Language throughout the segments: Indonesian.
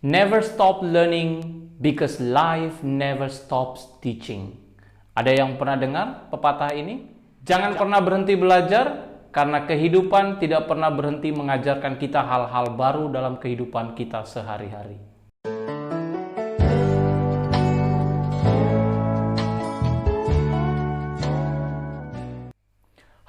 Never stop learning because life never stops teaching. Ada yang pernah dengar pepatah ini? Jangan pernah berhenti belajar, karena kehidupan tidak pernah berhenti mengajarkan kita hal-hal baru dalam kehidupan kita sehari-hari.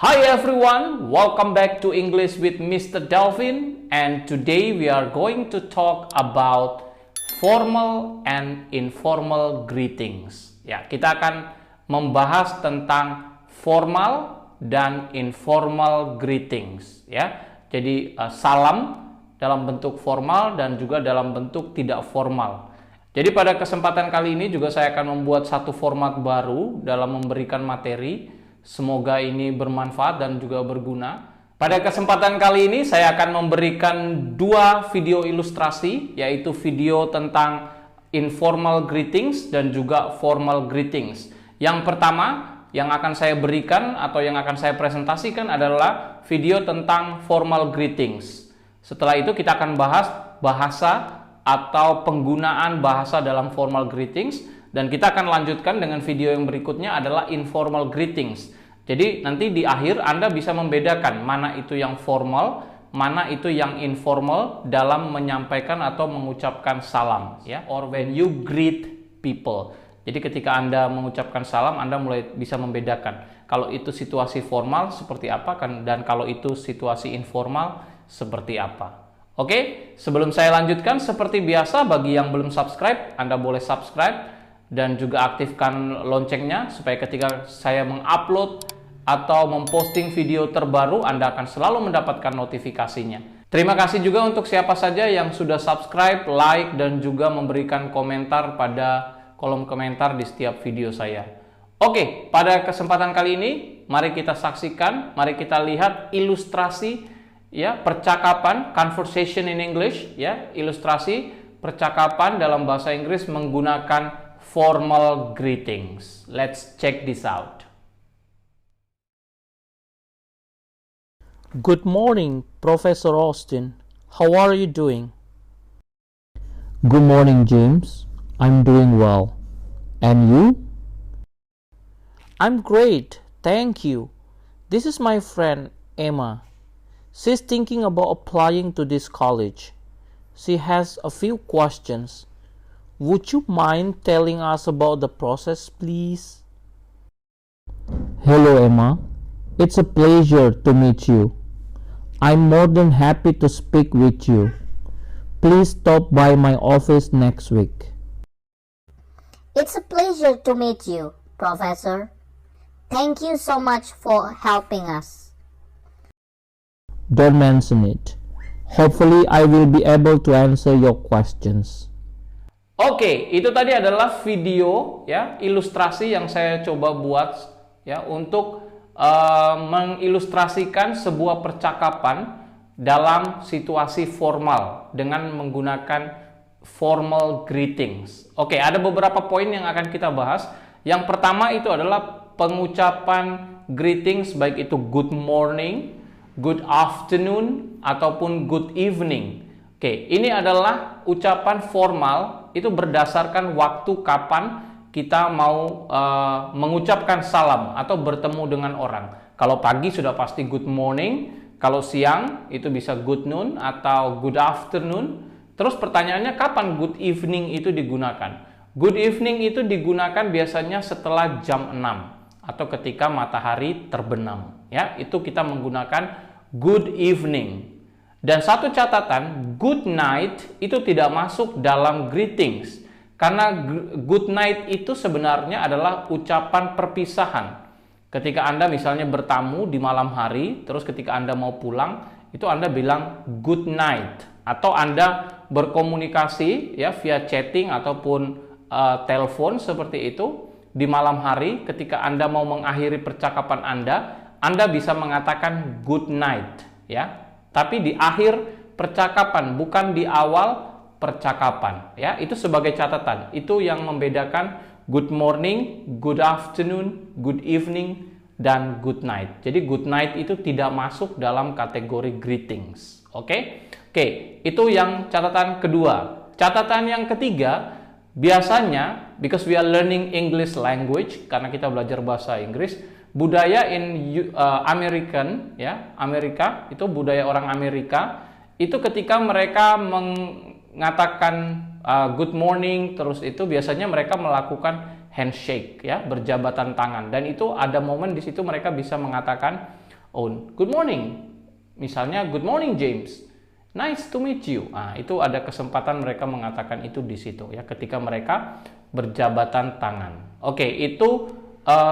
Hi everyone, welcome back to English with Mr. Delvin, and today we are going to talk about formal and informal greetings. Ya, kita akan membahas tentang formal dan informal greetings. Ya, jadi salam dalam bentuk formal dan juga dalam bentuk tidak formal. Jadi pada kesempatan kali ini juga saya akan membuat satu format baru dalam memberikan materi. Semoga ini bermanfaat dan juga berguna. Pada kesempatan kali ini saya akan memberikan dua video ilustrasi, yaitu video tentang informal greetings dan juga formal greetings. Yang pertama yang akan saya berikan atau yang akan saya presentasikan adalah video tentang formal greetings. Setelah itu kita akan bahas bahasa atau penggunaan bahasa dalam formal greetings. Dan kita akan lanjutkan dengan video yang berikutnya adalah informal greetings. Jadi nanti di akhir Anda bisa membedakan mana itu yang formal, mana itu yang informal dalam menyampaikan atau mengucapkan salam, ya. Or when you greet people. Jadi ketika Anda mengucapkan salam, Anda mulai bisa membedakan kalau itu situasi formal seperti apa dan kalau itu situasi informal seperti apa. Oke, sebelum saya lanjutkan seperti biasa bagi yang belum subscribe, Anda boleh subscribe dan juga aktifkan loncengnya supaya ketika saya mengupload atau memposting video terbaru, Anda akan selalu mendapatkan notifikasinya. Terima kasih juga untuk siapa saja yang sudah subscribe, like, dan juga memberikan komentar pada kolom komentar di setiap video saya. Oke, pada kesempatan kali ini, mari kita saksikan, mari kita lihat ilustrasi, ya, percakapan, conversation in English, ya, ilustrasi percakapan dalam bahasa Inggris menggunakan formal greetings. Let's check this out. Good morning, Professor Austin. How are you doing? Good morning, James. I'm doing well. And you? I'm great, thank you. This is my friend, Emma. She's thinking about applying to this college. She has a few questions. Would you mind telling us about the process, please? Hello, Emma. It's a pleasure to meet you. I'm more than happy to speak with you. Please stop by my office next week. It's a pleasure to meet you, Professor. Thank you so much for helping us. Don't mention it. Hopefully, I will be able to answer your questions. Oke, itu tadi adalah video, ya, ilustrasi yang saya coba buat, ya, untuk mengilustrasikan sebuah percakapan dalam situasi formal dengan menggunakan formal greetings. Oke, ada beberapa poin yang akan kita bahas. Yang pertama itu adalah pengucapan greetings, baik itu good morning, good afternoon, ataupun good evening. Oke, ini adalah ucapan formal, itu berdasarkan waktu kapan kita mau mengucapkan salam atau bertemu dengan orang. Kalau pagi sudah pasti good morning, kalau siang itu bisa good noon atau good afternoon. Terus pertanyaannya kapan good evening itu digunakan? Good evening itu digunakan biasanya setelah jam 6 atau ketika matahari terbenam. Ya, itu kita menggunakan good evening. Dan satu catatan, good night itu tidak masuk dalam greetings. Karena good night itu sebenarnya adalah ucapan perpisahan. Ketika Anda misalnya bertamu di malam hari, terus ketika Anda mau pulang, itu Anda bilang good night. Atau Anda berkomunikasi, ya, via chatting ataupun telepon seperti itu di malam hari, ketika Anda mau mengakhiri percakapan Anda bisa mengatakan good night, ya. Tapi di akhir percakapan, bukan di awal percakapan, ya. Itu sebagai catatan. Itu yang membedakan good morning, good afternoon, good evening, dan good night. Jadi good night itu tidak masuk dalam kategori greetings. Oke, itu yang catatan kedua. Catatan yang ketiga, biasanya because we are learning English language, karena kita belajar bahasa Inggris, budaya Amerika itu budaya orang Amerika itu ketika mereka mengatakan good morning, terus itu biasanya mereka melakukan handshake, ya, berjabatan tangan, dan itu ada momen di situ mereka bisa mengatakan, oh, good morning, misalnya good morning James, nice to meet you. Nah, itu ada kesempatan mereka mengatakan itu di situ, ya, ketika mereka berjabatan tangan. Oke, itu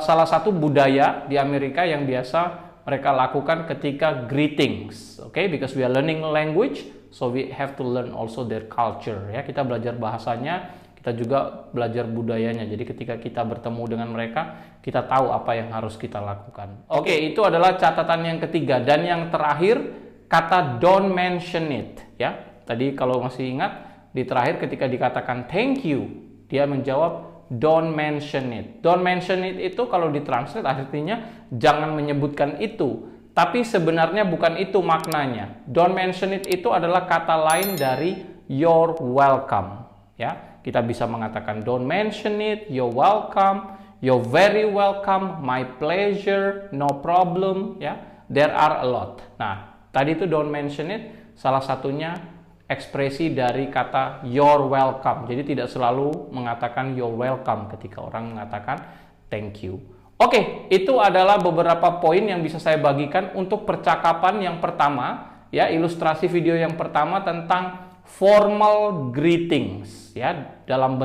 salah satu budaya di Amerika yang biasa mereka lakukan ketika greetings. Oke, because we are learning language, so we have to learn also their culture, ya. Kita belajar bahasanya, kita juga belajar budayanya. Jadi ketika kita bertemu dengan mereka, kita tahu apa yang harus kita lakukan. Oke, itu adalah catatan yang ketiga. Dan yang terakhir, kata don't mention it, ya. Tadi kalau masih ingat, di terakhir ketika dikatakan thank you, dia menjawab don't mention it. Don't mention it itu kalau ditranslate artinya jangan menyebutkan itu. Tapi sebenarnya bukan itu maknanya. Don't mention it itu adalah kata lain dari you're welcome, ya. Kita bisa mengatakan don't mention it, you're welcome, you're very welcome, my pleasure, no problem, ya. There are a lot. Nah, tadi itu don't mention it, salah satunya ekspresi dari kata you're welcome. Jadi tidak selalu mengatakan you're welcome ketika orang mengatakan thank you. Oke, itu adalah beberapa poin yang bisa saya bagikan untuk percakapan yang pertama, ya, ilustrasi video yang pertama tentang formal greetings, ya, dalam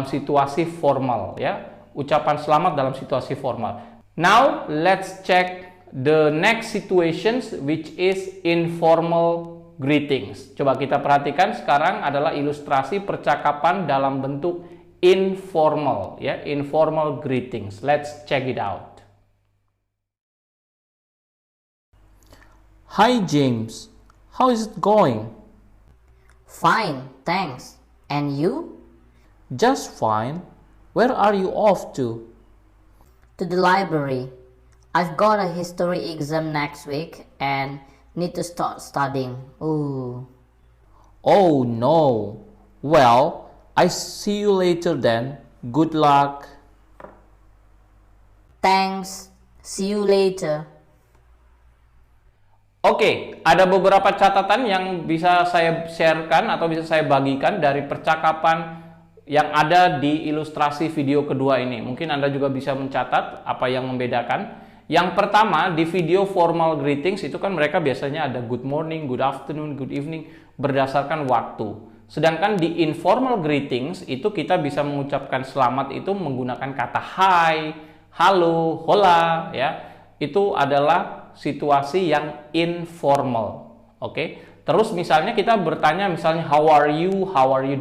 situasi formal, ya, ucapan selamat dalam situasi formal. Now let's check the next situations, which is informal greetings. Coba kita perhatikan sekarang adalah ilustrasi percakapan dalam bentuk informal, ya, informal greetings. Let's check it out. Hi James, how is it going? Fine, thanks. And you? Just fine. Where are you off to? To the library. I've got a history exam next week and need to start studying. Ooh. Oh no. Well, I see you later then. Good luck. Thanks. See you later. Oke, ada beberapa catatan yang bisa saya sharekan atau bisa saya bagikan dari percakapan yang ada di ilustrasi video kedua ini. Mungkin Anda juga bisa mencatat apa yang membedakan. Yang pertama, di video formal greetings itu kan mereka biasanya ada good morning, good afternoon, good evening berdasarkan waktu. Sedangkan di informal greetings itu kita bisa mengucapkan selamat itu menggunakan kata hi, halo, hola, ya. Itu adalah situasi yang informal. Oke. Terus misalnya kita bertanya misalnya how are you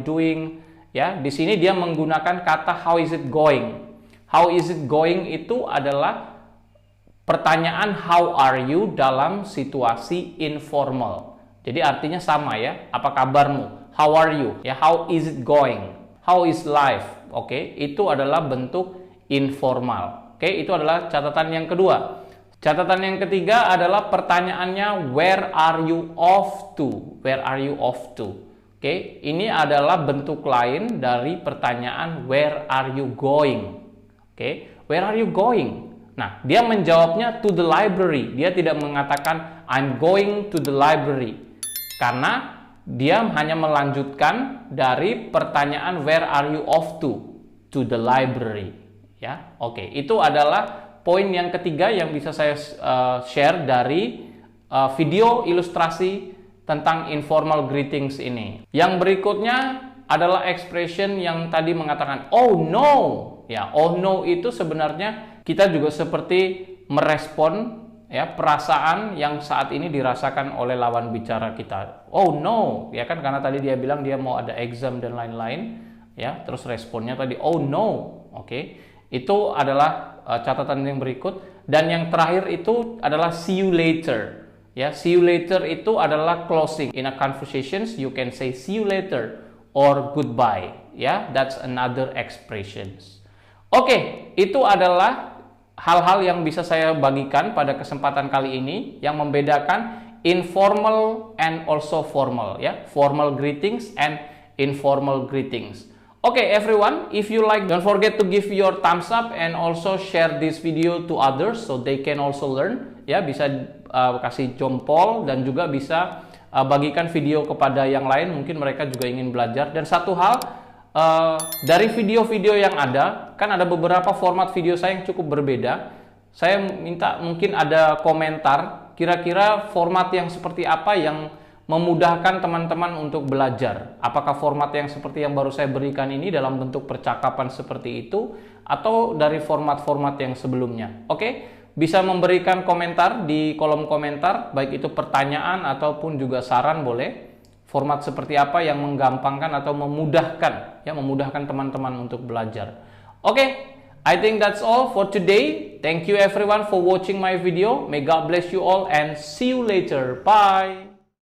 doing, ya. Di sini dia menggunakan kata how is it going. How is it going itu adalah pertanyaan how are you dalam situasi informal. Jadi artinya sama, ya. Apa kabarmu? How are you? Ya, how is it going? How is life? Oke, itu adalah bentuk informal. Oke, itu adalah catatan yang kedua. Catatan yang ketiga adalah pertanyaannya where are you off to? Where are you off to? Oke, ini adalah bentuk lain dari pertanyaan where are you going? Oke, where are you going? Nah, dia menjawabnya to the library. Dia tidak mengatakan I'm going to the library. Karena dia hanya melanjutkan dari pertanyaan where are you off to? To the library. Ya, oke, itu adalah poin yang ketiga yang bisa saya share dari video ilustrasi tentang informal greetings ini. Yang berikutnya adalah expression yang tadi mengatakan oh no. Ya, oh no itu sebenarnya kita juga seperti merespon, ya, perasaan yang saat ini dirasakan oleh lawan bicara kita. Oh no, ya kan, karena tadi dia bilang dia mau ada exam dan lain-lain, ya. Terus responnya tadi oh no. Oke. Itu adalah catatan yang berikut. Dan yang terakhir itu adalah see you later. Ya, see you later itu adalah closing. In a conversations you can say see you later or goodbye. Ya, that's another expressions. Oke, itu adalah hal-hal yang bisa saya bagikan pada kesempatan kali ini yang membedakan informal and also formal, ya. Formal greetings and informal greetings. Okay, everyone, if you like, don't forget to give your thumbs up and also share this video to others so they can also learn. Ya, bisa kasih jempol dan juga bisa bagikan video kepada yang lain, mungkin mereka juga ingin belajar. Dan satu hal, dari video-video yang ada, kan ada beberapa format video saya yang cukup berbeda. Saya minta mungkin ada komentar, kira-kira format yang seperti apa yang memudahkan teman-teman untuk belajar. Apakah format yang seperti yang baru saya berikan ini dalam bentuk percakapan seperti itu, atau dari format-format yang sebelumnya. Oke, bisa memberikan komentar di kolom komentar, baik itu pertanyaan ataupun juga saran boleh. Format seperti apa yang menggampangkan atau memudahkan, ya, memudahkan teman-teman untuk belajar. Oke, I think that's all for today. Thank you everyone for watching my video. May God bless you all and see you later. Bye.